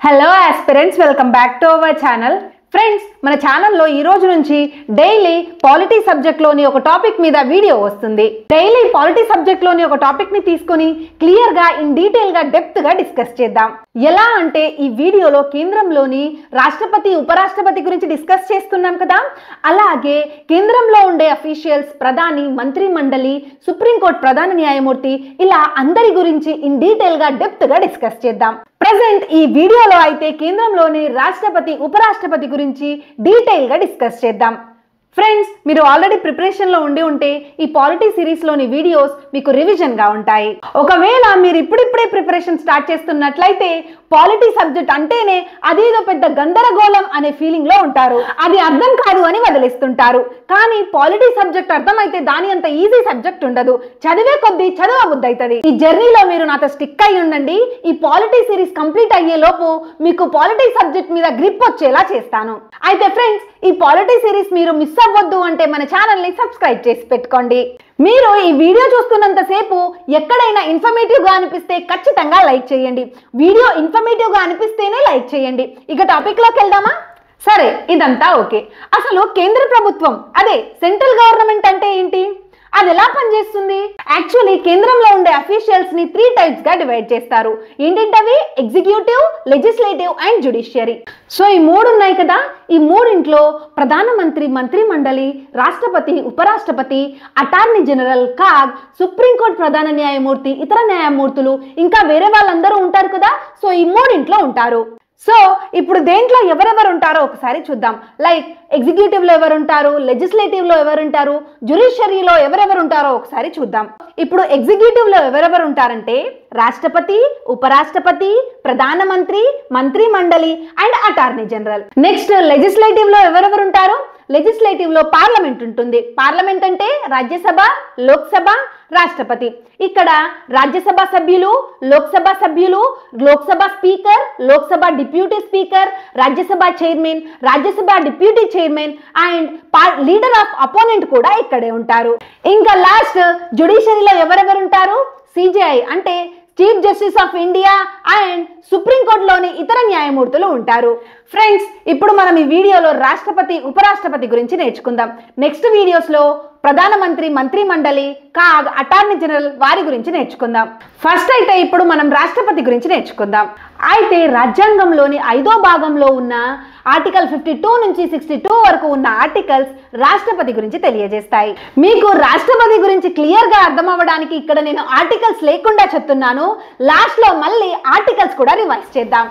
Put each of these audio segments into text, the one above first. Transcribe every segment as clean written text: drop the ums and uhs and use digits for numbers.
Hello aspirants, welcome back to our channel. Friends, మన ఛానల్లో ఈ రోజు నుంచి డైలీ పాలిటీ సబ్జెక్ట్లోని ఒక టాపిక్ మీద వీడియో వస్తుంది. డైలీ పాలిటీ సబ్జెక్ట్లోని ఒక టాపిక్ని తీసుకొని క్లియర్గా ఇన్ డీటెయిల్గా డెప్త్గా డిస్కస్ చేద్దాం. ఎలా అంటే ఈ వీడియోలో కేంద్రంలోని రాష్ట్రపతి ఉపరాష్ట్రపతి గురించి డిస్కస్ చేస్తున్నాం కదా, అలాగే కేంద్రంలో ఉండే అఫీషియల్స్, ప్రధాని, మంత్రి మండలి, సుప్రీంకోర్టు ప్రధాన న్యాయమూర్తి, ఇలా అందరి గురించి ఇన్ డీటెయిల్గా డెప్త్గా డిస్కస్ చేద్దాం. ప్రెసెంట్ ఈ వీడియోలో అయితే కేంద్రంలోని రాష్ట్రపతి ఉపరాష్ట్రపతి గురించి డీటెయిల్గా డిస్కస్ చేద్దాం. ఫ్రెండ్స్, మీరు ఆల్రెడీ ప్రిపరేషన్లో ఉంటే ఈ పాలిటీ సిరీస్లోని వీడియోస్ మీకు రివిజన్గా ఉంటాయి. ఒకవేళ మీరు ఇప్పుడిప్పుడే ప్రిపరేషన్ స్టార్ట్ చేస్తున్నట్లయితే పాలిటీ సబ్జెక్ట్ అంటేనే అదేదో పెద్ద గందరగోళం అనే ఫీలింగ్లో ఉంటారు, అది అర్థం కాదు అని వదిలేస్తుంటారు. కానీ పాలిటీ సబ్జెక్ట్ అర్థమైతే దాని అంత ఈజీ సబ్జెక్ట్ ఉండదు, చదివే కొద్దీ చదవబుద్ధి అవుతుంది. ఈ జర్నీలో మీరు నాతో స్టిక్ అయి ఉండండి. ఈ పాలిటీ సిరీస్ కంప్లీట్ అయ్యే లోపు మీకు పాలిటీ సబ్జెక్ట్ మీద గ్రిప్ వచ్చేలా చేస్తాను. అయితే ఫ్రెండ్స్, ఈ పాలిటీ సిరీస్ మీరు మిస్ అవ్వద్దు అంటే మన ఛానల్ ని సబ్స్క్రైబ్ చేసి పెట్టుకోండి. మీరు ఈ వీడియో చూస్తున్నంత సేపు ఎక్కడైనా ఇన్ఫర్మేటివ్ గా అనిపిస్తే ఖచ్చితంగా లైక్ చేయండి. వీడియో ఇన్ఫర్మేటివ్ గా అనిపిస్తేనే లైక్ చేయండి. ఇక టాపిక్ లోకి వెళ్దామా? సరే, ఇదంతా ఓకే. అసలు కేంద్ర ప్రభుత్వం, అదే సెంట్రల్ గవర్నమెంట్ అంటే ఏంటి, అది ఎలా పనిచేస్తుంది? యాక్చువల్లీ కేంద్రంలో ఉండే అఫీషియల్స్ ని 3 టైప్స్ గా డివైడ్ చేస్తారు. ఏంటంటవి? Executive, legislative and judiciary. So ఈ 3 ఉన్నాయి కదా, ఈ 3 ప్రధానమంత్రి, మంత్రి మండలి, రాష్ట్రపతి, ఉపరాష్ట్రపతి, అటార్నీ జనరల్, కాగ్, సుప్రీంకోర్టు ప్రధాన న్యాయమూర్తి, ఇతర న్యాయమూర్తులు, ఇంకా వేరే వాళ్ళందరూ ఉంటారు కదా. సో ఈ 3 ఉంటారు. సో ఇప్పుడు దేంట్లో ఎవరెవరు ఉంటారో ఒకసారి చూద్దాం. లైక్ ఎగ్జిక్యూటివ్ లో ఎవరు ఉంటారు, లెజిస్లేటివ్ లో ఎవరు ఉంటారు, జ్యుడిషియరీలో ఎవరెవరు ఉంటారో ఒకసారి చూద్దాం. ఇప్పుడు ఎగ్జిక్యూటివ్ లో ఎవరెవరు ఉంటారంటే రాష్ట్రపతి, ఉపరాష్ట్రపతి, ప్రధానమంత్రి, మంత్రి మండలి and attorney general. Next legislative లో ఎవరెవరు ఉంటారు? లెజిస్లేటివ్ లో పార్లమెంట్ ఉంటుంది. పార్లమెంట్ అంటే రాజ్యసభ, లోక్సభ, రాష్ట్రపతి. ఇక్కడ రాజ్యసభ సభ్యులు, లోక్సభ సభ్యులు, Lok Sabha speaker, Lok Sabha deputy speaker, Rajya Sabha chairman, Rajya Sabha deputy chairman and leader of opponent కూడా ఇక్కడే ఉంటారు. ఇంకా లాస్ట్ జ్యుడిషియరీలో ఎవరెవరు ఉంటారు? సిజేఐ అంటే chief justice of India and సుప్రీంకోర్టులోని ఇతర న్యాయమూర్తులు ఉంటారు. ఫ్రెండ్స్, ఇప్పుడు మనం ఈ వీడియోలో రాష్ట్రపతి, ఉపరాష్ట్రపతి గురించి నేర్చుకుందాం. నెక్స్ట్ వీడియోస్లో ప్రధానమంత్రి, మంత్రి మండలి, కాగ్, అటార్నీ జనరల్ వారి గురించి నేర్చుకుందాం. ఫస్ట్ అయితే ఇప్పుడు మనం రాష్ట్రపతి గురించి నేర్చుకుందాం. అయితే రాజ్యాంగంలోని 5వ భాగంలో ఉన్న ఆర్టికల్ 52 నుంచి 62 వరకు ఉన్న ఆర్టికల్స్ రాష్ట్రపతి గురించి తెలియజేస్తాయి. మీకు రాష్ట్రపతి గురించి క్లియర్ గా అర్థం అవ్వడానికి ఇక్కడ నేను ఆర్టికల్స్ లేకుండా చెప్తున్నాను. లాస్ట్ లో మళ్ళీ ఆర్టికల్స్ కూడా రివైజ్ చేద్దాం.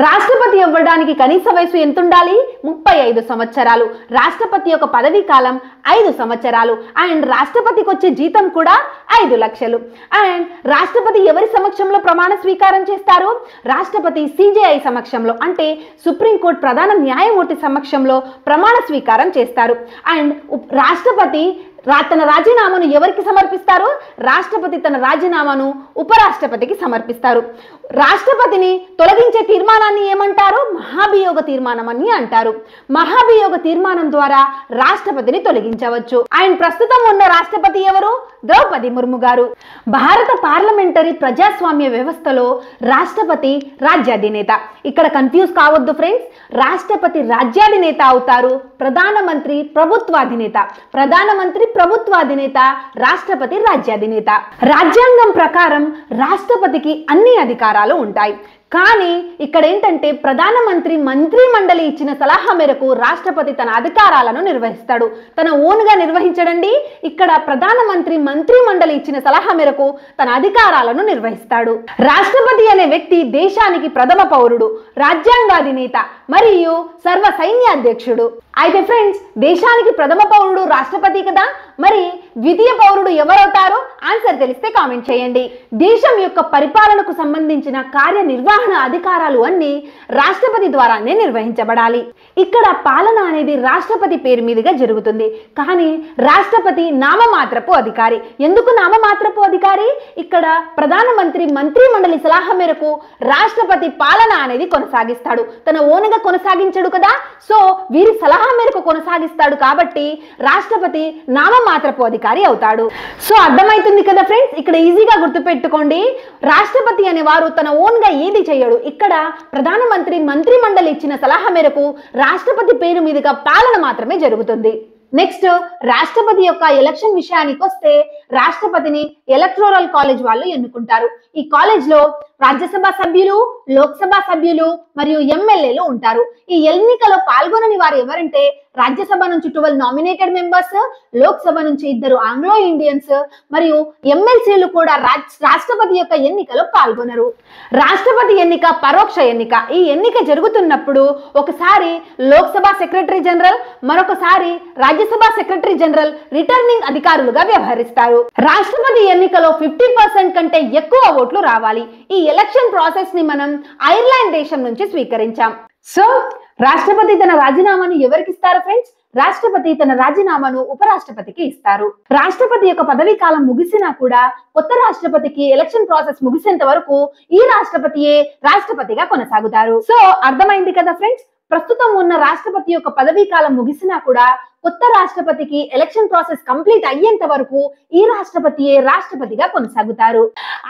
రాష్ట్రపతి అవ్వడానికి కనీస వయసు ఎంత ఉండాలి? 35 సంవత్సరాలు. రాష్ట్రపతి యొక్క పదవీ కాలం 5 సంవత్సరాలు. అండ్ రాష్ట్రపతికి వచ్చే జీతం కూడా 5 లక్షలు. అండ్ రాష్ట్రపతి ఎవరి సమక్షంలో ప్రమాణ స్వీకారం చేస్తారు? రాష్ట్రపతి సిజేఐ సమక్షంలో, అంటే సుప్రీంకోర్టు ప్రధాన న్యాయమూర్తి సమక్షంలో ప్రమాణ స్వీకారం చేస్తారు. అండ్ రాష్ట్రపతి తన రాజీనామాను ఎవరికి సమర్పిస్తారు? రాష్ట్రపతి తన రాజీనామాను ఉపరాష్ట్రపతికి సమర్పిస్తారు. రాష్ట్రపతిని తొలగించే తీర్మానాన్ని ఏమంటారు? మహాభియోగ తీర్మానం అని అంటారు. మహాభియోగ తీర్మానం ద్వారా రాష్ట్రపతిని తొలగించవచ్చు. ఆయన ప్రస్తుతం ఉన్న రాష్ట్రపతి ఎవరు? ద్రౌపది ముర్ము గారు. భారత పార్లమెంటరీ ప్రజాస్వామ్య వ్యవస్థలో రాష్ట్రపతి రాజ్యాధినేత. ఇక్కడ కన్ఫ్యూజ్ కావద్దు ఫ్రెండ్స్, రాష్ట్రపతి రాజ్యాధినేత అవుతారు, ప్రధానమంత్రి ప్రభుత్వాధినేత. ప్రధానమంత్రి ప్రభుత్వాధినేత, రాష్ట్రపతి రాజ్యాధినేత. రాజ్యాంగం ప్రకారం రాష్ట్రపతికి అన్ని అధికారాలు ఉంటాయి. కానీ ఇక్కడ ఏంటంటే ప్రధానమంత్రి, మంత్రి మండలి ఇచ్చిన సలహా మేరకు రాష్ట్రపతి తన అధికారాలను నిర్వహిస్తాడు. తన ఓన్గా నిర్వహించడండి. ఇక్కడ ప్రధానమంత్రి, మంత్రి మండలి ఇచ్చిన సలహా మేరకు తన అధికారాలను నిర్వహిస్తాడు. రాష్ట్రపతి అనే వ్యక్తి దేశానికి ప్రథమ పౌరుడు, రాజ్యాంగాధినేత మరియు సర్వ సైన్యాధ్యక్షుడు. అయితే ఫ్రెండ్స్, దేశానికి ప్రథమ పౌరుడు రాష్ట్రపతి కదా, మరి ద్వితీయ పౌరుడు ఎవరవుతారో ఆన్సర్ తెలిస్తే కామెంట్ చేయండి. దేశం యొక్క పరిపాలనకు సంబంధించిన కార్యనిర్వహణ అధికారాలు అన్ని రాష్ట్రపతి ద్వారానే నిర్వహించబడాలి. ఇక్కడ పాలన అనేది రాష్ట్రపతి పేరు మీదుగా జరుగుతుంది. కానీ రాష్ట్రపతి నామమాత్రపు అధికారి. ఎందుకు నామమాత్రపు అధికారి? ఇక్కడ ప్రధానమంత్రి, మంత్రి మండలి సలహా మేరకు రాష్ట్రపతి పాలన అనేది కొనసాగిస్తాడు. తన ఓనుగా కొనసాగించడు కదా, సో వీరి సలహా మేరకు కొనసాగిస్తాడు. కాబట్టి రాష్ట్రపతి నామ నామమాత్రపు అధికారి అవుతాడు. సో అర్థమవుతుంది కదా ఫ్రెండ్స్, ఇక్కడ ఈజీగా గుర్తుపెట్టుకోండి, రాష్ట్రపతి అనే వారు తన ఓన్ గా ఏది చేయడు. ఇక్కడ ప్రధానమంత్రి మంత్రిమండలి ఇచ్చిన సలహా మేరకు రాష్ట్రపతి పేరు మీదుగా పాలన మాత్రమే జరుగుతుంది. నెక్స్ట్, రాష్ట్రపతి యొక్క ఎలక్షన్ విషయానికి వస్తే రాష్ట్రపతిని ఎలక్టోరల్ కాలేజ్ వాళ్ళు ఎన్నుకుంటారు. ఈ కాలేజ్ లో రాజ్యసభ సభ్యులు, లోక్సభ సభ్యులు మరియు ఎమ్మెల్యేలు ఉంటారు. ఈ ఎన్నికలో పాల్గొనని వారు ఎవరంటే రాజ్యసభ నుంచి 12 నామినేటెడ్ మెంబర్స్, లోక్సభ నుంచి 2 ఆంగ్లో ఇండియన్స్ మరియు ఎమ్మెల్సీలు కూడా రాష్ట్రపతి యొక్క ఎన్నికలో పాల్గొనరు. రాష్ట్రపతి ఎన్నిక పరోక్ష ఎన్నిక. ఈ ఎన్నిక జరుగుతున్నప్పుడు ఒకసారి లోక్సభ సెక్రటరీ జనరల్, మరొకసారి రాజ్యసభ సెక్రటరీ జనరల్ రిటర్నింగ్ అధికారులుగా వ్యవహరిస్తారు. రాష్ట్రపతి ఎన్నికలో 50% కంటే ఎక్కువ ఓట్లు రావాలి. ఈ ఎలక్షన్ ప్రాసెస్ ని మనం ఐర్లాండ్ దేశం నుంచి స్వీకరించాం. సో రాష్ట్రపతి తన రాజీనామాను ఎవరికి ఇస్తారు ఫ్రెండ్స్? రాష్ట్రపతి తన రాజీనామాను ఉపరాష్ట్రపతికి ఇస్తారు. రాష్ట్రపతి యొక్క పదవీ కాలం ముగిసినా కూడా కొత్త రాష్ట్రపతికి ఎలక్షన్ ప్రాసెస్ ముగిసేంత వరకు ఈ రాష్ట్రపతియే రాష్ట్రపతిగా కొనసాగుతారు. సో అర్థమైంది కదా ఫ్రెండ్స్, ప్రస్తుతం ఉన్న రాష్ట్రపతి యొక్క పదవీ కాలం ముగిసినా కూడా కొత్త రాష్ట్రపతికి ఎలక్షన్ ప్రాసెస్ కంప్లీట్ అయ్యేంత వరకు ఈ రాష్ట్రపతియే రాష్ట్రపతిగా కొనసాగుతారు.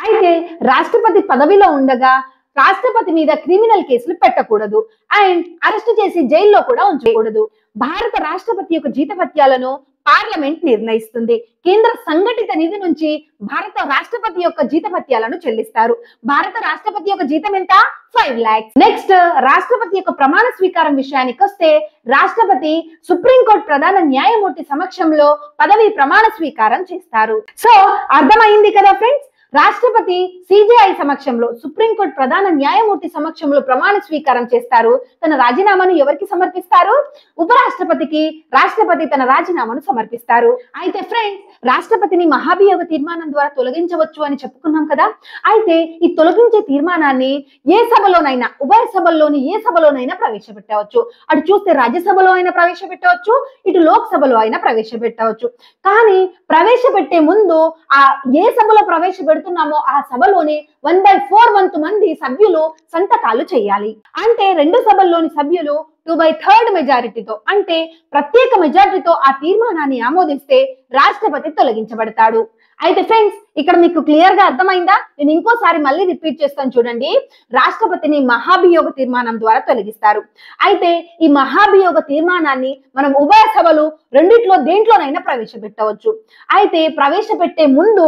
అయితే రాష్ట్రపతి పదవిలో ఉండగా రాష్ట్రపతి మీద క్రిమినల్ కేసులు పెట్టకూడదు అండ్ అరెస్ట్ చేసి జైల్లో కూడా ఉంచకూడదు. భారత రాష్ట్రపతి యొక్క జీతభత్యాలను పార్లమెంట్ నిర్ణయిస్తుంది. కేంద్ర సంఘటిత నిధి నుంచి భారత రాష్ట్రపతి యొక్క జీతభత్యాలను చెల్లిస్తారు. భారత రాష్ట్రపతి యొక్క జీతం ఎంత? 5 lakhs. నెక్స్ట్, రాష్ట్రపతి యొక్క ప్రమాణ స్వీకారం విషయానికి వస్తే రాష్ట్రపతి సుప్రీంకోర్టు ప్రధాన న్యాయమూర్తి సమక్షంలో పదవి ప్రమాణ స్వీకారం చేస్తారు. సో అర్థమైంది కదా ఫ్రెండ్స్, రాష్ట్రపతి సిజేఐ సమక్షంలో, సుప్రీంకోర్టు ప్రధాన న్యాయమూర్తి సమక్షంలో ప్రమాణ స్వీకారం చేస్తారు. తన రాజీనామాను ఎవరికి సమర్పిస్తారు? ఉపరాష్ట్రపతికి రాష్ట్రపతి తన రాజీనామాను సమర్పిస్తారు. అయితే ఫ్రెండ్స్, రాష్ట్రపతిని మహాభియోగ తీర్మానం ద్వారా తొలగించవచ్చు అని చెప్పుకున్నాం కదా. అయితే ఈ తొలగించే తీర్మానాన్ని ఏ సభలోనైనా, ఉభయ సభల్లోని ఏ సభలోనైనా ప్రవేశపెట్టవచ్చు. అటు చూస్తే రాజ్యసభలో అయినా ప్రవేశపెట్టవచ్చు, ఇటు లోక్సభలో అయినా ప్రవేశపెట్టవచ్చు. కానీ ప్రవేశపెట్టే ముందు ఆ ఏ సభలో ప్రవేశపెడుతున్నామో ఆ సభలోని 1/4 వంతు మంది సభ్యులు సంతకాలు చేయాలి. అంటే 2 సభల్లోని సభ్యులు 2/3 మెజారిటీతో, అంటే ప్రత్యేక మెజారిటీతో ఆ తీర్మానాన్ని ఆమోదిస్తే రాష్ట్రపతి తొలగించబడతాడు. అయితే ఫ్రెండ్స్, ఇక్కడ మీకు క్లియర్ గా అర్థమైందా? నేను ఇంకోసారి మళ్ళీ రిపీట్ చేస్తాను చూడండి. రాష్ట్రపతిని మహాభియోగ తీర్మానం ద్వారా తొలగిస్తారు. అయితే ఈ మహాభియోగ తీర్మానాన్ని మనం ఉభయ సభలు రెండిట్లో దేంట్లోనైనా ప్రవేశపెట్టవచ్చు. అయితే ప్రవేశపెట్టే ముందు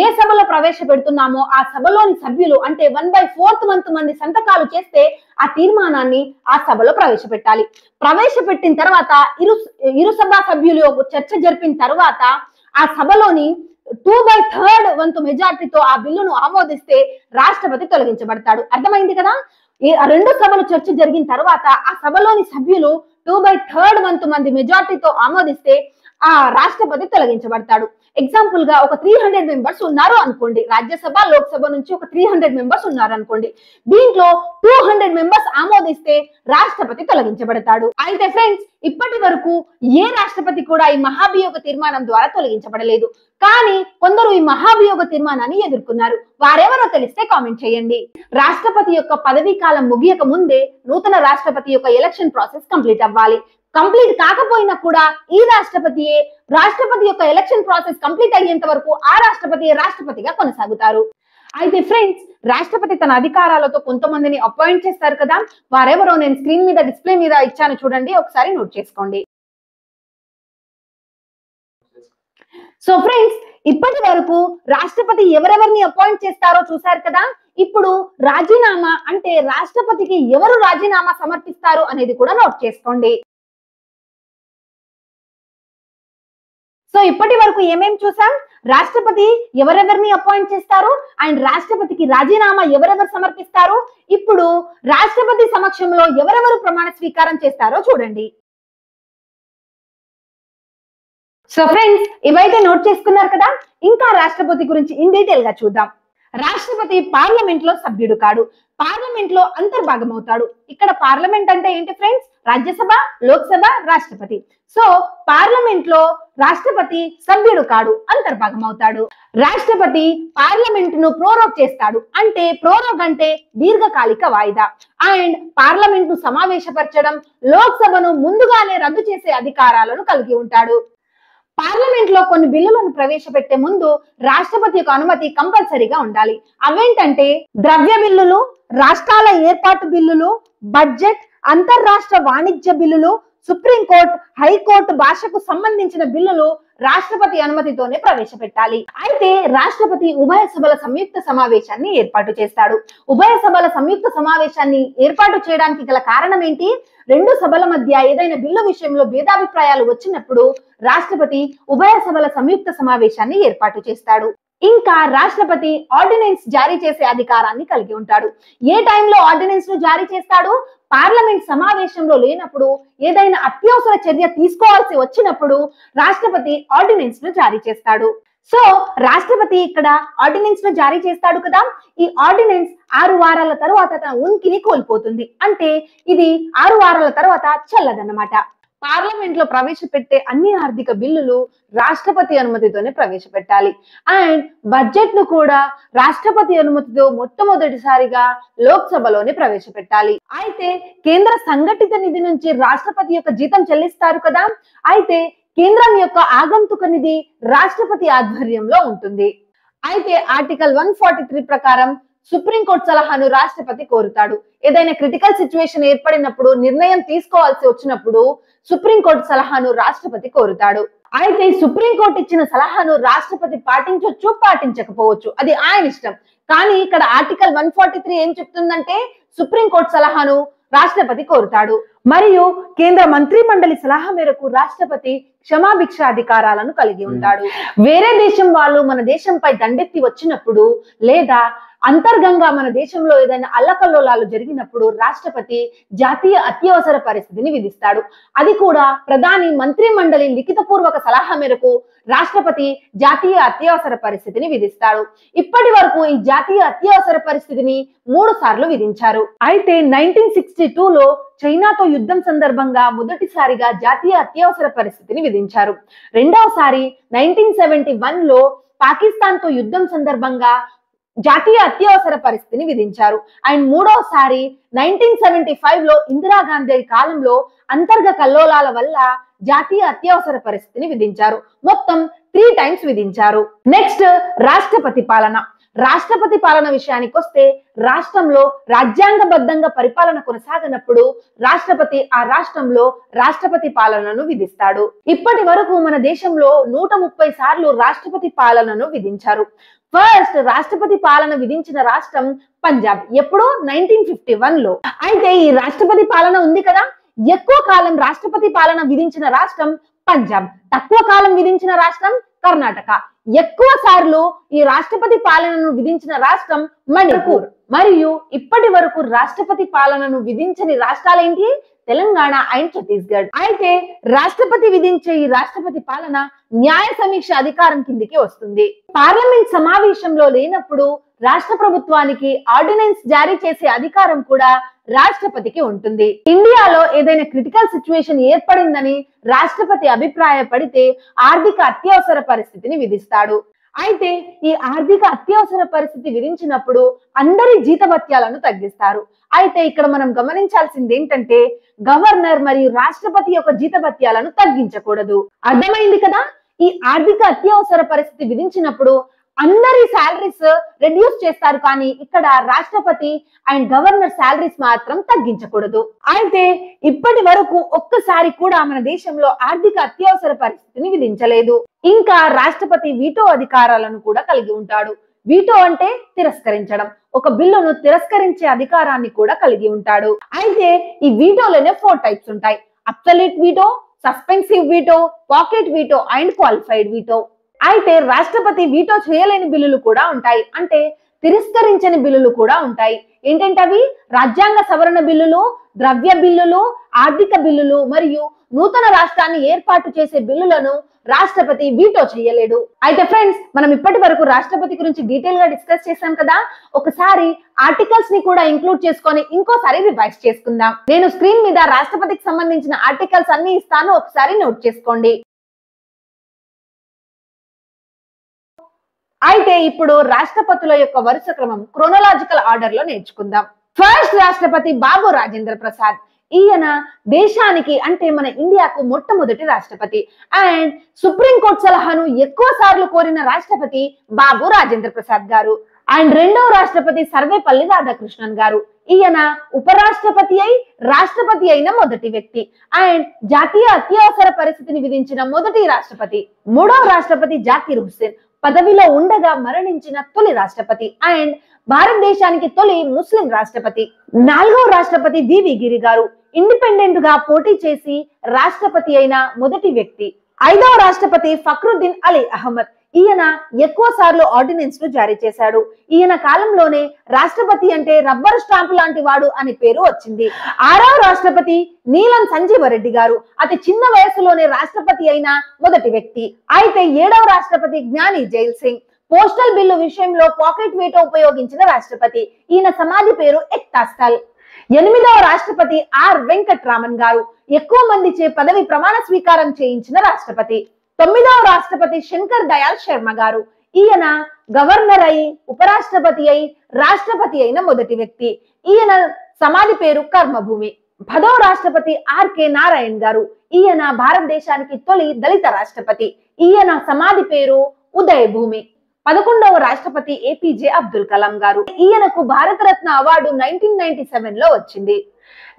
ఏ సభలో ప్రవేశపెడుతున్నామో ఆ సభలోని సభ్యులు, అంటే 1/4 వంతు మంది సంతకాలు చేస్తే ఆ తీర్మానాన్ని ఆ సభలో ప్రవేశపెట్టాలి. ప్రవేశపెట్టిన తర్వాత ఇరు సభా సభ్యులు చర్చ జరిపిన తర్వాత ఆ సభలోని 2/3 వంతు మెజార్టీతో ఆ బిల్లును ఆమోదిస్తే రాష్ట్రపతి తొలగించబడతాడు. అర్థమైంది కదా? ఈ 2 సభలు చర్చ జరిగిన తర్వాత ఆ సభలోని సభ్యులు 2/3 వంతు మంది మెజార్టీతో ఆమోదిస్తే ఆ రాష్ట్రపతి తొలగించబడతాడు. ఎగ్జాంపుల్ గా ఒక 300 మెంబర్స్ ఉన్నారు అనుకోండి, రాజ్యసభ లోక్సభ నుంచి ఒక 300 మెంబర్స్ ఉన్నారు అనుకోండి, దీంట్లో 200 మెంబర్స్ ఆమోదిస్తే రాష్ట్రపతి తొలగించబడతాడు. అయితే ఫ్రెండ్స్, ఇప్పటి వరకు ఏ రాష్ట్రపతి కూడా ఈ మహాభియోగ తీర్మానం ద్వారా తొలగించబడలేదు. కానీ కొందరు ఈ మహాభియోగ తీర్మానాన్ని ఎదుర్కొన్నారు. వారెవరో తెలిస్తే కామెంట్ చేయండి. రాష్ట్రపతి యొక్క పదవీ కాలం ముగియక ముందే నూతన రాష్ట్రపతి యొక్క ఎలక్షన్ ప్రాసెస్ కంప్లీట్ అవ్వాలి. కంప్లీట్ కాకపోయినా కూడా ఈ రాష్ట్రపతి యొక్క ఎలక్షన్ ప్రాసెస్ కంప్లీట్ అయ్యేంత వరకు ఆ రాష్ట్రపతిగా కొనసాగుతారు. అయితే ఫ్రెండ్స్, రాష్ట్రపతి తన అధికారాలతో కొంతమందిని అపాయింట్ చేస్తారు కదా. వారెవరో నేను స్క్రీన్ మీద డిస్ప్లే మీద ఇచ్చాను చూడండి, ఒకసారి నోట్ చేసుకోండి. సో ఫ్రెండ్స్, ఇప్పటి వరకు రాష్ట్రపతి ఎవరెవరిని అపాయింట్ చేస్తారో చూశారు కదా. ఇప్పుడు రాజీనామా అంటే రాష్ట్రపతికి ఎవరు రాజీనామా సమర్పిస్తారు అనేది కూడా నోట్ చేసుకోండి. సో ఇప్పటి వరకు ఏమేం చూసాం? రాష్ట్రపతి ఎవరెవరిని అపాయింట్ చేస్తారు అండ్ రాష్ట్రపతికి రాజీనామా ఎవరెవరు సమర్పిస్తారు. ఇప్పుడు రాష్ట్రపతి సమక్షంలో ఎవరెవరు ప్రమాణ స్వీకారం చేస్తారో చూడండి. సో ఫ్రెండ్స్, ఇవైతే నోట్ చేసుకున్నారు కదా. ఇంకా రాష్ట్రపతి గురించి ఇన్ డీటెయిల్ గా చూద్దాం. రాష్ట్రపతి పార్లమెంట్ లో సభ్యుడు కాడు, పార్లమెంట్ లో అంతర్భాగం అవుతాడు. ఇక్కడ పార్లమెంట్ అంటే ఏంటి ఫ్రెండ్స్? రాజ్యసభ, లోక్సభ, రాష్ట్రపతి. సో పార్లమెంట్ లో రాష్ట్రపతి సభ్యుడు కాడు, అంతర్భాగం అవుతాడు. రాష్ట్రపతి పార్లమెంట్ ను ప్రోరోగ్ చేస్తాడు. అంటే ప్రోరోగ్ అంటే దీర్ఘకాలిక వాయిదా. అండ్ పార్లమెంట్ ను సమావేశపరచడం, లోక్సభను ముందుగానే రద్దు చేసే అధికారాలను కలిగి ఉంటాడు. పార్లమెంట్ లో కొన్ని బిల్లులను ప్రవేశపెట్టే ముందు రాష్ట్రపతి యొక్క అనుమతి కంపల్సరీగా ఉండాలి. అవేంటంటే ద్రవ్య బిల్లులు, రాష్ట్రాల ఏర్పాటు బిల్లులు, బడ్జెట్, అంతర్రాష్ట్ర వాణిజ్య బిల్లులు, సుప్రీంకోర్టు, హైకోర్టు భాషకు సంబంధించిన బిల్లులు రాష్ట్రపతి అనుమతితోనే ప్రవేశపెట్టాలి. అయితే రాష్ట్రపతి ఉభయ సభల సంయుక్త సమావేశాన్ని ఏర్పాటు చేస్తాడు. ఉభయ సభల సంయుక్త సమావేశాన్ని ఏర్పాటు చేయడానికి గల కారణం ఏంటి? రెండు సభల మధ్య ఏదైనా బిల్లు విషయంలో భేదాభిప్రాయాలు వచ్చినప్పుడు రాష్ట్రపతి ఉభయ సభల సంయుక్త సమావేశాన్ని ఏర్పాటు చేస్తాడు. ఇంకా రాష్ట్రపతి ఆర్డినెన్స్ జారీ చేసే అధికారాన్ని కలిగి ఉంటాడు. ఏ టైంలో ఆర్డినెన్స్ ను జారీ చేస్తాడు? పార్లమెంట్ సమావేశంలో లేనప్పుడు, ఏదైనా అత్యవసర చర్య తీసుకోవాల్సి వచ్చినప్పుడు రాష్ట్రపతి ఆర్డినెన్స్ ను జారీ చేస్తాడు. సో రాష్ట్రపతి ఇక్కడ ఆర్డినెన్స్ ను జారీ చేస్తాడు కదా, ఈ ఆర్డినెన్స్ 6 వారాల తర్వాత తన ఉనికిని కోల్పోతుంది. అంటే ఇది 6 వారాల తర్వాత చెల్లదన్నమాట. పార్లమెంట్ లో ప్రవేశపెట్టే అన్ని ఆర్థిక బిల్లులు రాష్ట్రపతి అనుమతితోనే ప్రవేశపెట్టాలి. అండ్ బడ్జెట్ ను కూడా రాష్ట్రపతి అనుమతితో మొట్టమొదటిసారిగా లోక్సభలోనే ప్రవేశపెట్టాలి. అయితే కేంద్ర సంఘటిత నిధి నుంచి రాష్ట్రపతి యొక్క జీతం చెల్లిస్తారు కదా, అయితే కేంద్రం యొక్క ఆగంతుక నిధి రాష్ట్రపతి ఆధ్వర్యంలో ఉంటుంది. అయితే ఆర్టికల్ 143 ప్రకారం సుప్రీంకోర్టు సలహాను రాష్ట్రపతి కోరుతాడు. ఏదైనా క్రిటికల్ సిచ్యువేషన్ ఏర్పడినప్పుడు, నిర్ణయం తీసుకోవాల్సి వచ్చినప్పుడు సుప్రీంకోర్టు సలహాను రాష్ట్రపతి కోరుతాడు. అయితే సుప్రీంకోర్టు ఇచ్చిన సలహాను రాష్ట్రపతి పాటించవచ్చు, పాటించకపోవచ్చు, అది ఆయన ఇష్టం. కానీ ఇక్కడ ఆర్టికల్ 143 ఏం చెప్తుందంటే సుప్రీంకోర్టు సలహాను రాష్ట్రపతి కోరుతాడు. మరియు కేంద్ర మంత్రి మండలి సలహా మేరకు రాష్ట్రపతి క్షమాభిక్ష అధికారాలను కలిగి ఉంటాడు. వేరే దేశం వాళ్ళు మన దేశంపై దండెత్తి వచ్చినప్పుడు, లేదా అంతర్గంగా మన దేశంలో ఏదైనా అల్లకల్లోలాలు జరిగినప్పుడు రాష్ట్రపతి జాతీయ అత్యవసర పరిస్థితిని విధిస్తాడు. అది కూడా ప్రధాని మంత్రి మండలి లిఖితపూర్వక సలహా మేరకు రాష్ట్రపతి జాతీయ అత్యవసర పరిస్థితిని విధిస్తాడు. ఇప్పటి వరకు ఈ జాతీయ అత్యవసర పరిస్థితిని 3 సార్లు విధించారు. అయితే 1962లో చైనాతో యుద్ధం సందర్భంగా మొదటిసారిగా జాతీయ అత్యవసర పరిస్థితిని విధించారు. రెండవసారి 1971లో పాకిస్తాన్ తో యుద్ధం సందర్భంగా జాతీయ అత్యవసర పరిస్థితిని విధించారు. అండ్ మూడవసారి 1975లో ఇందిరాగాంధీ కాలంలో అంతర్గత కల్లోలాల వల్ల జాతీయ అత్యవసర పరిస్థితిని విధించారు. మొత్తం 3 టైమ్స్ విధించారు. నెక్స్ట్ రాష్ట్రపతి పాలన. రాష్ట్రపతి పాలన విషయానికి వస్తే రాష్ట్రంలో రాజ్యాంగబద్ధంగా పరిపాలన కొనసాగనప్పుడు రాష్ట్రపతి ఆ రాష్ట్రంలో రాష్ట్రపతి పాలనను విధిస్తాడు. ఇప్పటి వరకు మన దేశంలో 130 సార్లు రాష్ట్రపతి పాలనను విధించారు. ఫస్ట్ రాష్ట్రపతి పాలన విధించిన రాష్ట్రం పంజాబ్. ఎప్పుడు? 1951లో. అయితే ఈ రాష్ట్రపతి పాలన ఉంది కదా, ఎక్కువ కాలం రాష్ట్రపతి పాలన విధించిన రాష్ట్రం పంజాబ్, తక్కువ కాలం విధించిన రాష్ట్రం కర్ణాటక. ఎక్కువ సార్లు ఈ రాష్ట్రపతి పాలనను విధించిన రాష్ట్రం మణిపూర్. మరియు ఇప్పటి వరకు రాష్ట్రపతి పాలనను విధించని రాష్ట్రాలేంటి? తెలంగాణ అండ్ ఛత్తీస్గఢ్. అయితే రాష్ట్రపతి విధించే ఈ రాష్ట్రపతి పాలన న్యాయ సమీక్ష అధికారం కిందికి వస్తుంది. పార్లమెంట్ సమావేశంలో లేనప్పుడు రాష్ట్ర ప్రభుత్వానికి ఆర్డినెన్స్ జారీ చేసే అధికారం కూడా రాష్ట్రపతికి ఉంటుంది. ఇండియాలో ఏదైనా క్రిటికల్ సిచ్యువేషన్ ఏర్పడిందని రాష్ట్రపతి అభిప్రాయపడితే ఆర్థిక అత్యవసర పరిస్థితిని విధిస్తాడు. అయితే ఈ ఆర్థిక అత్యవసర పరిస్థితి విధించినప్పుడు అందరి జీతభత్యాలను తగ్గిస్తారు. అయితే ఇక్కడ మనం గమనించాల్సింది ఏంటంటే గవర్నర్ మరియు రాష్ట్రపతి యొక్క జీతభత్యాలను తగ్గించకూడదు. అర్థమైంది కదా? ఈ ఆర్థిక అత్యవసర పరిస్థితి విధించినప్పుడు అందరి శాలరీస్ రెడ్యూస్ చేస్తారు, కానీ ఇక్కడ రాష్ట్రపతి అండ్ గవర్నర్ శాలరీస్ మాత్రం తగ్గించకూడదు. అయితే ఇప్పటి వరకు ఒక్కసారి కూడా మన దేశంలో ఆర్థిక అత్యవసర పరిస్థితిని విధించలేదు. ఇంకా రాష్ట్రపతి వీటో అధికారాలను కూడా కలిగి ఉంటాడు. వీటో అంటే తిరస్కరించడం. ఒక బిల్లును తిరస్కరించే అధికారాన్ని కూడా కలిగి ఉంటాడు. అయితే ఈ వీటోలోనే 4 టైప్స్ ఉంటాయి: absolute veto, suspensive veto, pocket veto and qualified veto. అయితే రాష్ట్రపతి వీటో చేయలేని బిల్లులు కూడా ఉంటాయి, అంటే తిరస్కరించని బిల్లులు కూడా ఉంటాయి. ఏంటంటే అవి రాజ్యాంగ సవరణ బిల్లులు, ద్రవ్య బిల్లులు, ఆర్థిక బిల్లులు మరియు నూతన రాష్ట్రాన్ని ఏర్పాటు చేసే బిల్లులను రాష్ట్రపతి వీటో చేయలేడు. అయితే ఫ్రెండ్స్, మనం ఇప్పటి వరకు రాష్ట్రపతి గురించి డీటెయిల్ గా డిస్కస్ చేసాం కదా, ఒకసారి ఆర్టికల్స్ ని కూడా ఇంక్లూడ్ చేసుకొని ఇంకోసారి రివైజ్ చేసుకుందాం. నేను స్క్రీన్ మీద రాష్ట్రపతికి సంబంధించిన ఆర్టికల్స్ అన్ని ఇస్తాను, ఒకసారి నోట్ చేసుకోండి. అయితే ఇప్పుడు రాష్ట్రపతుల యొక్క వరుస క్రమం క్రోనలాజికల్ ఆర్డర్ లో నేర్చుకుందాం. ఫస్ట్ రాష్ట్రపతి బాబు రాజేంద్ర ప్రసాద్. ఈయన దేశానికి అంటే మన ఇండియాకు మొట్టమొదటి రాష్ట్రపతి. అండ్ సుప్రీంకోర్టు సలహాను ఎక్కువ సార్లు కోరిన రాష్ట్రపతి బాబు రాజేంద్ర ప్రసాద్ గారు. అండ్ రెండవ రాష్ట్రపతి సర్వేపల్లి రాధాకృష్ణన్ గారు. ఈయన ఉపరాష్ట్రపతి అయి రాష్ట్రపతి అయిన మొదటి వ్యక్తి. అండ్ జాతీయ అత్యవసర పరిస్థితిని విధించిన మొదటి రాష్ట్రపతి. మూడవ రాష్ట్రపతి జాకీర్ హుస్సేన్ పదవిలో ఉండగా మరణించిన తొలి రాష్ట్రపతి. అండ్ భారతదేశానికి తొలి ముస్లిం రాష్ట్రపతి. నాలుగవ రాష్ట్రపతి వివి గిరి గారు ఇండిపెండెంట్ గా పోటీ చేసి రాష్ట్రపతి అయిన మొదటి వ్యక్తి. ఐదవ రాష్ట్రపతి ఫక్రుద్దీన్ అలీ అహ్మద్. ఈయన ఎక్కువ సార్లు ఆర్డినెన్స్ ను జారీ చేశాడు. ఈయన కాలంలోనే రాష్ట్రపతి అంటే రబ్బర్ స్టాంప్ లాంటి వాడు అనే పేరు వచ్చింది. ఆరవ రాష్ట్రపతి నీలం సంజీవరెడ్డి గారు అతి చిన్న వయసులోనే రాష్ట్రపతి అయిన మొదటి వ్యక్తి. అయితే ఏడవ రాష్ట్రపతి జ్ఞాని జైల్ సింగ్ పోస్టల్ బిల్లు విషయంలో పాకెట్ వీటో ఉపయోగించిన రాష్ట్రపతి. ఈయన సమాధి పేరు ఎక్తా స్థల్. ఎనిమిదవ రాష్ట్రపతి ఆర్ వెంకట్రామన్ గారు ఎక్కువ మంది చే పదవి ప్రమాణ స్వీకారం చేయించిన రాష్ట్రపతి. తొమ్మిదవ రాష్ట్రపతి శంకర్ దయాల్ శర్మ గారు. ఈయన గవర్నర్ అయి ఉపరాష్ట్రపతి అయి రాష్ట్రపతి అయిన మొదటి వ్యక్తి. ఈయన సమాధి పేరు కర్మభూమి. 10వ రాష్ట్రపతి ఆర్కే నారాయణ్ గారు. ఈయన భారతదేశానికి తొలి దళిత రాష్ట్రపతి. ఈయన సమాధి పేరు ఉదయభూమి. 11వ రాష్ట్రపతి ఏపీజే అబ్దుల్ కలాం గారు. ఈయనకు భారతరత్న అవార్డు 1997 లో వచ్చింది.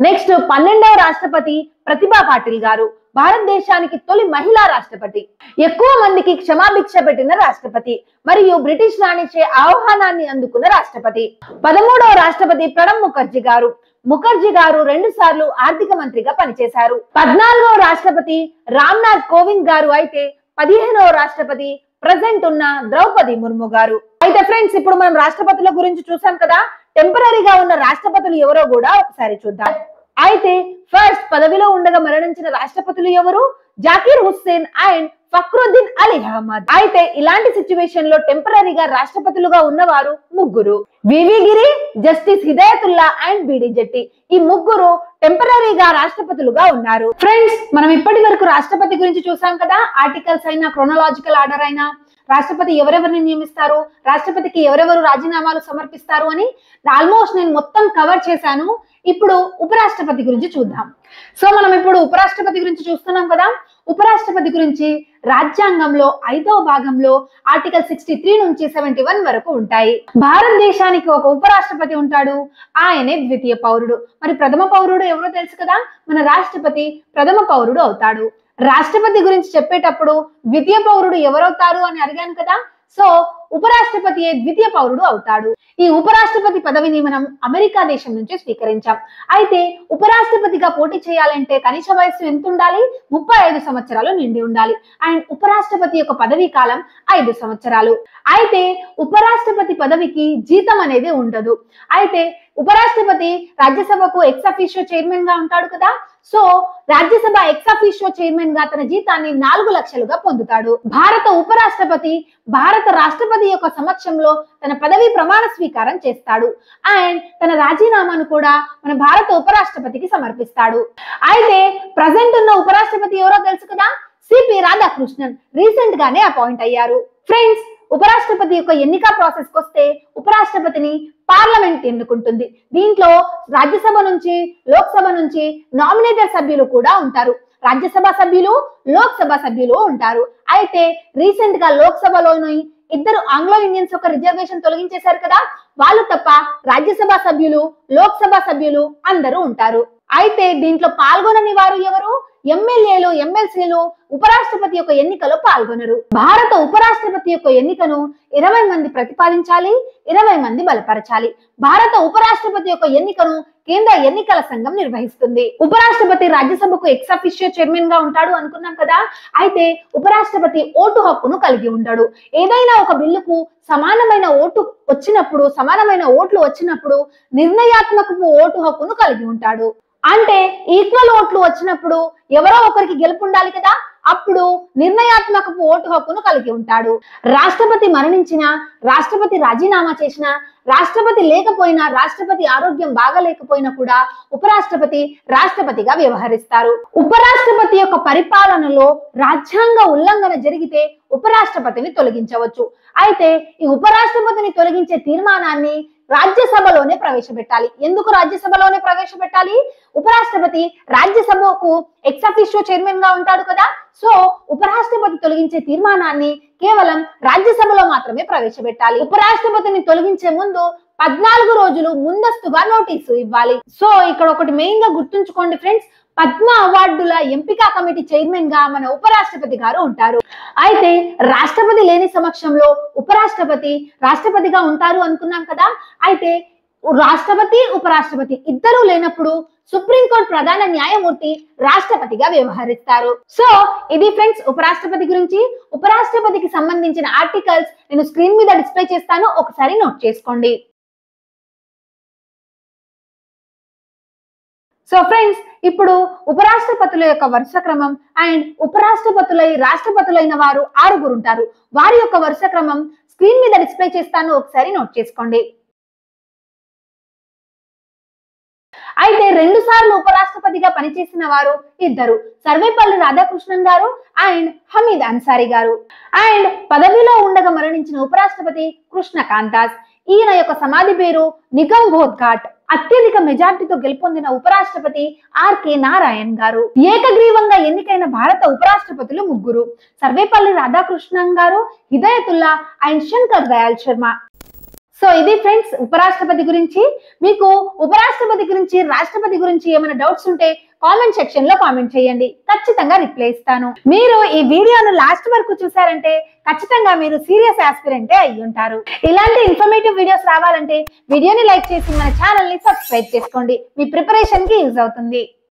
నెక్స్ట్ 12వ రాష్ట్రపతి ప్రతిభా పాటిల్ గారు భారతదేశానికి తొలి మహిళా రాష్ట్రపతి. ఎక్కువ మందికి క్షమాభిక్ష పెట్టిన రాష్ట్రపతి మరియు బ్రిటిష్ రాణిచే ఆహ్వానాన్ని అందుకున్న రాష్ట్రపతి. 13వ రాష్ట్రపతి ప్రణబ్ ముఖర్జీ గారు. ముఖర్జీ గారు 2 సార్లు ఆర్థిక మంత్రిగా పనిచేశారు. 14వ రాష్ట్రపతి రామ్నాథ్ కోవింద్ గారు. అయితే 15వ రాష్ట్రపతి ప్రెసెంట్ ఉన్న ద్రౌపది ముర్ము గారు. అయితే ఫ్రెండ్స్, ఇప్పుడు మనం రాష్ట్రపతుల గురించి చూసాం కదా. టెంపరీగా ఉన్న రాష్ట్రపతులు ఎవరో కూడా ఒకసారి చూద్దాం. అయితే ఫస్ట్ పదవిలో ఉండగా మరణించిన రాష్ట్రపతులు ఎవరు? జాకీర్ హుస్సేన్ అండ్ ఫక్రుద్దీన్ అలీ అహ్మద్. అయితే ఇలాంటి సిచ్యువేషన్ లో టెంపరీగా రాష్ట్రపతులుగా ఉన్నవారు ముగ్గురు. వివి గిరి, జస్టిస్ హిదాయతుల్లా అండ్ బిడి జట్టి. ఈ ముగ్గురు టెంపరీగా రాష్ట్రపతులుగా ఉన్నారు. ఫ్రెండ్స్, మనం ఇప్పటి వరకు రాష్ట్రపతి గురించి చూసాం కదా. ఆర్టికల్స్ అయినా, క్రోనలాజికల్ ఆర్డర్ అయినా, రాష్ట్రపతి ఎవరెవరిని నియమిస్తారు, రాష్ట్రపతికి ఎవరెవరు రాజీనామాలు సమర్పిస్తారు అని ఆల్మోస్ట్ నేను మొత్తం కవర్ చేశాను. ఇప్పుడు ఉపరాష్ట్రపతి గురించి చూద్దాం. సో మనం ఇప్పుడు ఉపరాష్ట్రపతి గురించి చూస్తున్నాం కదా. ఉపరాష్ట్రపతి గురించి రాజ్యాంగంలో 5వ భాగంలో ఆర్టికల్ 63 నుంచి 71 వరకు ఉంటాయి. భారతదేశానికి ఒక ఉపరాష్ట్రపతి ఉంటాడు. ఆయనే ద్వితీయ పౌరుడు. మరి ప్రథమ పౌరుడు ఎవరో తెలుసు కదా. మన రాష్ట్రపతి ప్రథమ పౌరుడు అవుతాడు. రాష్ట్రపతి గురించి చెప్పేటప్పుడు ద్వితీయ పౌరుడు ఎవరవుతారు అని అడిగాను కదా. సో ఉపరాష్ట్రపతి ద్వితీయ పౌరుడు అవుతాడు. ఈ ఉపరాష్ట్రపతి పదవిని మనం అమెరికా దేశం నుంచి స్వీకరించాం. అయితే ఉపరాష్ట్రపతిగా పోటీ చేయాలంటే కనీస వయస్సు ఎంత ఉండాలి? 35 సంవత్సరాలు నిండి ఉండాలి. అండ్ ఉపరాష్ట్రపతి యొక్క పదవీ కాలం 5 సంవత్సరాలు. అయితే ఉపరాష్ట్రపతి పదవికి జీతం అనేది ఉండదు. అయితే ఉపరాష్ట్రపతి రాజ్యసభకు ఎక్స్ అఫీషియో చైర్మన్ గా ఉంటాడు కదా. So Rajya Sabha ex officio chairman గా తన జీతాన్ని 4 లక్షలుగా పొందుతాడు. భారత ఉపరాష్ట్రపతి భారత రాష్ట్రపతి యొక్క సమక్షంలో తన పదవి ప్రమాణ స్వీకారం చేస్తాడు. అండ్ తన రాజీనామాను కూడా మన భారత ఉపరాష్ట్రపతికి సమర్పిస్తాడు. అయితే ప్రజెంట్ ఉన్న ఉపరాష్ట్రపతి ఎవరో తెలుసు కదా. సిపి రాధాకృష్ణన్ రీసెంట్ గానే అపాయింట్ అయ్యారు. ఫ్రెండ్స్, ఉపరాష్ట్రపతి యొక్క ఎన్నిక ప్రాసెస్ కి వస్తే ఉపరాష్ట్రపతిని పార్లమెంట్ ఎన్నుకుంటుంది. దీంట్లో రాజ్యసభ నుంచి, లోక్సభ నుంచి నామినేటెడ్ సభ్యులు కూడా ఉంటారు. రాజ్యసభ సభ్యులు, లోక్సభ సభ్యులు ఉంటారు. అయితే రీసెంట్ గా లోక్సభలోని 2 ఆంగ్లో ఇండియన్స్ యొక్క రిజర్వేషన్ తొలగించేశారు కదా. వాళ్ళు తప్ప రాజ్యసభ సభ్యులు, లోక్సభ సభ్యులు అందరూ ఉంటారు. అయితే దీంట్లో పాల్గొనని వారు ఎవరు? ఎమ్మెల్యేలు, ఎమ్మెల్సీలు ఉపరాష్ట్రపతి యొక్క ఎన్నికలో పాల్గొనరు. భారత ఉపరాష్ట్రపతి యొక్క ఎన్నికను 20 మంది ప్రతిపాదించాలి, 20 మంది బలపరచాలి. భారత ఉపరాష్ట్రపతి యొక్క ఎన్నికను కేంద్ర ఎన్నికల సంఘం నిర్వహిస్తుంది. ఉపరాష్ట్రపతి రాజ్యసభకు ఎక్స్ అఫీషియో చైర్మన్ గా ఉంటాడు అనుకున్నాం కదా. అయితే ఉపరాష్ట్రపతి ఓటు హక్కును కలిగి ఉంటాడు. ఏదైనా ఒక బిల్లుకు సమానమైన ఓట్లు వచ్చినప్పుడు నిర్ణయాత్మకపు ఓటు హక్కును కలిగి ఉంటాడు. అంటే ఈక్వల్ ఓట్లు వచ్చినప్పుడు ఎవరో ఒకరికి గెలుపు ఉండాలి కదా. అప్పుడు నిర్ణయాత్మకపు ఓటు హక్కును కలిగి ఉంటాడు. రాష్ట్రపతి మరణించిన, రాష్ట్రపతి రాజీనామా చేసిన, రాష్ట్రపతి లేకపోయినా, రాష్ట్రపతి ఆరోగ్యం బాగలేకపోయినా కూడా ఉపరాష్ట్రపతి రాష్ట్రపతిగా వ్యవహరిస్తారు. ఉపరాష్ట్రపతి యొక్క పరిపాలనలో రాజ్యాంగ ఉల్లంఘన జరిగితే ఉపరాష్ట్రపతిని తొలగించవచ్చు. అయితే ఈ ఉపరాష్ట్రపతిని తొలగించే తీర్మానాన్ని రాజ్యసభలోనే ప్రవేశపెట్టాలి. ఎందుకు రాజ్యసభలోనే ప్రవేశపెట్టాలి? ఉపరాష్ట్రపతి రాజ్యసభకు ఎక్స్ అఫీషియో చైర్మన్ గా ఉంటాడు కదా. సో ఉపరాష్ట్రపతి తొలగించే తీర్మానాన్ని కేవలం రాజ్యసభలో మాత్రమే ప్రవేశపెట్టాలి. ఉపరాష్ట్రపతిని తొలగించే ముందు 14 రోజులు ముందస్తుగా నోటీసు ఇవ్వాలి. సో ఇక్కడ ఒకటి మెయిన్ గా గుర్తుంచుకోండి ఫ్రెండ్స్, పద్మ అవార్డుల ఎంపిక కమిటీ చైర్మన్ గా మన ఉపరాష్ట్రపతి గారు ఉంటారు. అయితే రాష్ట్రపతి లేని సమక్షంలో రాష్ట్రపతిగా ఉంటారు అనుకున్నాం కదా. అయితే రాష్ట్రపతి ఉపరాష్ట్రపతి ఇద్దరూ లేనప్పుడు సుప్రీంకోర్టు ప్రధాన న్యాయమూర్తి రాష్ట్రపతిగా వ్యవహరిస్తారు. సో ఇది ఫ్రెండ్స్ ఉపరాష్ట్రపతి గురించి. ఉపరాష్ట్రపతికి సంబంధించిన ఆర్టికల్స్ నేను స్క్రీన్ మీద డిస్ప్లే చేస్తాను, ఒకసారి నోట్ చేసుకోండి. సో ఫ్రెండ్స్, ఇప్పుడు ఉపరాష్ట్రపతుల యొక్క వరుస క్రమం అండ్ రాష్ట్రపతులైన వారు 6 ఉంటారు. వారి యొక్క వరుస క్రమం స్క్రీన్ మీద డిస్ప్లే చేస్తాను, ఒకసారి నోట్ చేసుకోండి. అయితే 2 సార్లు ఉపరాష్ట్రపతిగా పనిచేసిన వారు ఇద్దరు, సర్వేపల్లి రాధాకృష్ణన్ గారు అండ్ హమీద్ అన్సారీ గారు. అండ్ పదవిలో ఉండగా మరణించిన ఉపరాష్ట్రపతి కృష్ణకాంత్ దాస్. ఈయన యొక్క సమాధి పేరు నిగంబోధ్ ఘాట్. అత్యధిక మెజార్టీతో గెలుపొందిన ఉపరాష్ట్రపతి ఆర్కే నారాయణ్ గారు. ఏకగ్రీవంగా ఎన్నికైన భారత ఉపరాష్ట్రపతులు 3, సర్వేపల్లి రాధాకృష్ణన్ గారు, హిదయతుల్లా అండ్ శంకర్ దయాళ్ శర్మ. సో ఇది ఫ్రెండ్స్ ఉపరాష్ట్రపతి గురించి. మీకు ఉపరాష్ట్రపతి గురించి రాష్ట్రపతి గురించి ఏమైనా డౌట్స్ ఉంటే కామెంట్ సెక్షన్ లో కామెంట్ చేయండి, ఖచ్చితంగా రిప్లై ఇస్తాను. మీరు ఈ వీడియోను లాస్ట్ వరకు చూసారంటే ఖచ్చితంగా మీరు సీరియస్ ఆస్పిరెంటే అయి ఉంటారు. ఇలాంటి ఇన్ఫర్మేటివ్ వీడియోస్ రావాలంటే వీడియోని లైక్ చేసి మన ఛానల్ ని సబ్స్క్రైబ్ చేసుకోండి, మీ ప్రిపరేషన్ కి యూజ్ అవుతుంది.